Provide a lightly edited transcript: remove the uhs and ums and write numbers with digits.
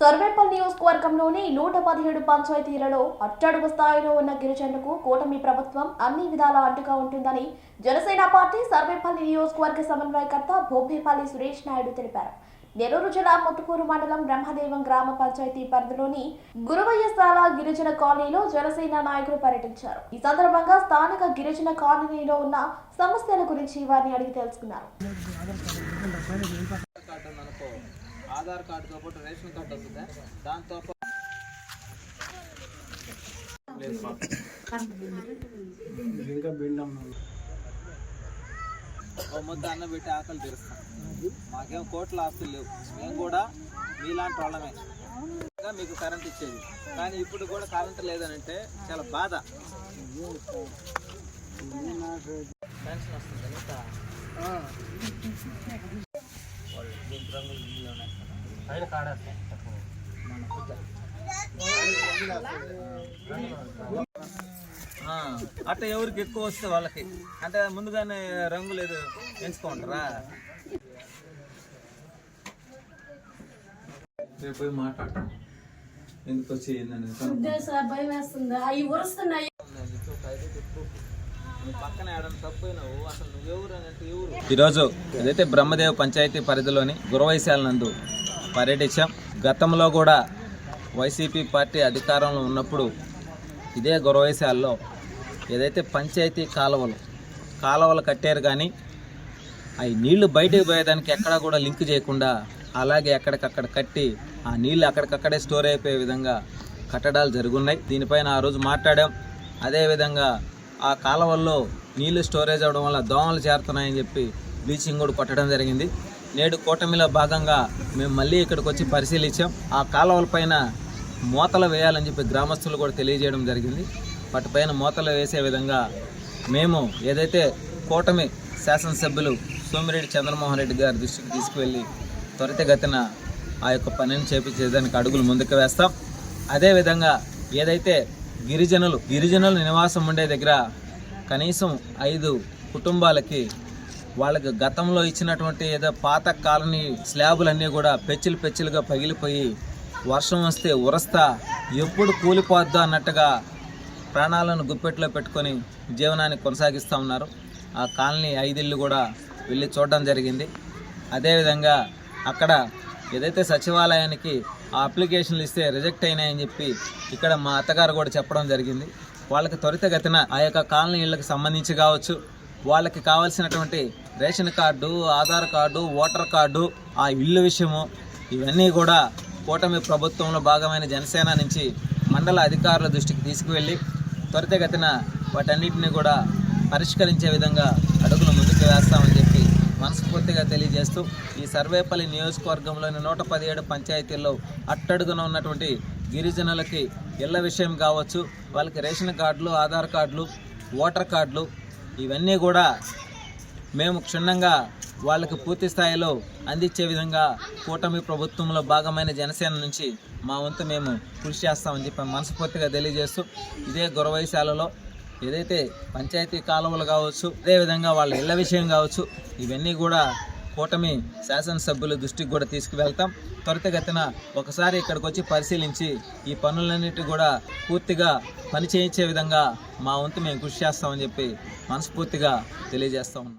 సర్వేపల్లి నియోజకవర్గంలోని 117 పంచాయతీలలో అట్టడుగు స్థాయిలో ఉన్న గిరిజనులకు కూటమి ప్రభుత్వం అన్ని విధాలా అండగా ఉంటుందని జనసేన పార్టీ సర్వేపల్లి నియోజకవర్గ సమన్వయకర్త భోపేపల్లి సురేష్ నాయుడు తెలిపారు. నెల్లూరు జిల్లా ముత్తుకూరు మండలం బ్రహ్మదేవం గ్రామ పంచాయతీ పరిధిలోని గురువయ్యసాల గిరిజన కాలనీలో జనసేన నాయకులు పర్యటించారు. ఈ సందర్భంగా స్థానిక గిరిజన కాలనీలో ఉన్న సమస్యల గురించి వారిని అడిగి తెలుసుకున్నారు. ఆధార్ కార్డుతో పాటు రేషన్ కార్డు వస్తుంది. దాంతో ముద్ద అన్న పెట్టి ఆకలి తీరుస్తాం. మాకేం కోట్ల ఆస్తులు లేవు. మేము కూడా మీలాంటి వాళ్ళమే మీకు కరెంట్ ఇచ్చేది. కానీ ఇప్పుడు కూడా కరెంట్ లేదనంటే చాలా బాధ. పెన్షన్ వస్తుంది కదా. అట్లా ఎవరికి ఎక్కువ వస్తే వాళ్ళకి అంటే ముందుగానే రంగు లేదు ఎంచుకుంటారా? రేపు పోయి మాట్లాడతాం. ఎందుకు వచ్చి భయం వేస్తుంది. ఈరోజు ఏదైతే బ్రహ్మదేవ్ పంచాయతీ పరిధిలోని గురవైశాల నందు పర్యటించాం. గతంలో కూడా వైసీపీ పార్టీ అధికారంలో ఉన్నప్పుడు ఇదే గురవైశాలలో ఏదైతే పంచాయతీ కాలువలు కట్టారు, కానీ అవి నీళ్లు బయటకు పోయేదానికి ఎక్కడా కూడా లింక్ చేయకుండా అలాగే ఎక్కడికక్కడ కట్టి ఆ నీళ్లు అక్కడికక్కడే స్టోర్ అయిపోయే విధంగా కట్టడాలు జరుగున్నాయి. దీనిపైన ఆ రోజు మాట్లాడాం. అదేవిధంగా ఆ కాలువల్లో నీళ్లు స్టోరేజ్ అవ్వడం వల్ల దోమలు చేరుతున్నాయని చెప్పి బ్లీచింగ్ కూడా కొట్టడం జరిగింది. నేడు కూటమిలో భాగంగా మేము మళ్ళీ ఇక్కడికి వచ్చి పరిశీలించాం. ఆ కాలువల పైన మూతలు వేయాలని చెప్పి గ్రామస్తులు కూడా తెలియజేయడం జరిగింది. వాటిపైన మూతలు వేసే విధంగా మేము ఏదైతే కూటమి శాసనసభ్యులు సోమిరెడ్డి చంద్రమోహన్ రెడ్డి గారి దృష్టికి తీసుకువెళ్ళి త్వరితగతిన ఆ యొక్క పనిని చేపించేదానికి అడుగులు ముందుకు వేస్తాం. అదేవిధంగా ఏదైతే గిరిజనులు నివాసం ఉండే దగ్గర కనీసం 5 కుటుంబాలకి వాళ్ళకి గతంలో ఇచ్చినటువంటి ఏదో పాత కాలనీ స్లాబులన్నీ కూడా పెచ్చులుగా పగిలిపోయి వర్షం వస్తే ఉరస్తా ఎప్పుడు కూలిపోద్దా అన్నట్టుగా ప్రాణాలను గుప్పెట్లో పెట్టుకొని జీవనాన్ని కొనసాగిస్తూ ఉన్నారు. ఆ కాలనీ 5 ఇళ్ళు కూడా వెళ్ళి చూడడం జరిగింది. అదేవిధంగా అక్కడ ఏదైతే సచివాలయానికి ఆ అప్లికేషన్లు ఇస్తే రిజెక్ట్ అయినాయని చెప్పి ఇక్కడ మా అత్తగారు కూడా చెప్పడం జరిగింది. వాళ్ళకి త్వరితగతిన ఆ యొక్క కాలనీ ఇళ్ళకి సంబంధించి కావచ్చు, వాళ్ళకి కావాల్సినటువంటి ration card, Aadhaar card, voter card, ఆ ఇల్లు విషయము ఇవన్నీ కూడా కూటమి ప్రభుత్వంలో భాగమైన జనసేన నుంచి మండల అధికారుల దృష్టికి తీసుకువెళ్ళి త్వరితగతిన వాటన్నిటిని కూడా పరిష్కరించే విధంగా అడుగులు ముందుకు వేస్తామని చెప్పి మనస్ఫూర్తిగా తెలియజేస్తూ ఈ సర్వేపల్లి నియోజకవర్గంలోని 117 పంచాయతీల్లో అట్టడుగున ఉన్నటువంటి గిరిజనులకి ఇళ్ల విషయం కావచ్చు, వాళ్ళకి రేషన్ కార్డులు, ఆధార్ కార్డులు, ఓటర్ కార్డులు ఇవన్నీ కూడా మేము క్షుణ్ణంగా వాళ్ళకి పూర్తి స్థాయిలో అందించే విధంగా కూటమి ప్రభుత్వంలో భాగమైన జనసేన నుంచి మా వంతు మేము కృషి చేస్తామని చెప్పి మనస్ఫూర్తిగా తెలియజేస్తూ ఇదే గురవైశాలలో ఏదైతే పంచాయతీ కాలువలు కావచ్చు, అదేవిధంగా వాళ్ళ ఇళ్ల విషయం కావచ్చు, ఇవన్నీ కూడా కూటమి శాసనసభ్యుల దృష్టికి కూడా తీసుకువెళ్తాం. త్వరితగతిన ఒకసారి ఇక్కడికి వచ్చి పరిశీలించి ఈ పనులన్నిటి కూడా పూర్తిగా పని చేయించే విధంగా మా వంతు మేము కృషి చేస్తామని చెప్పి మనస్ఫూర్తిగా తెలియజేస్తా ఉన్నాం.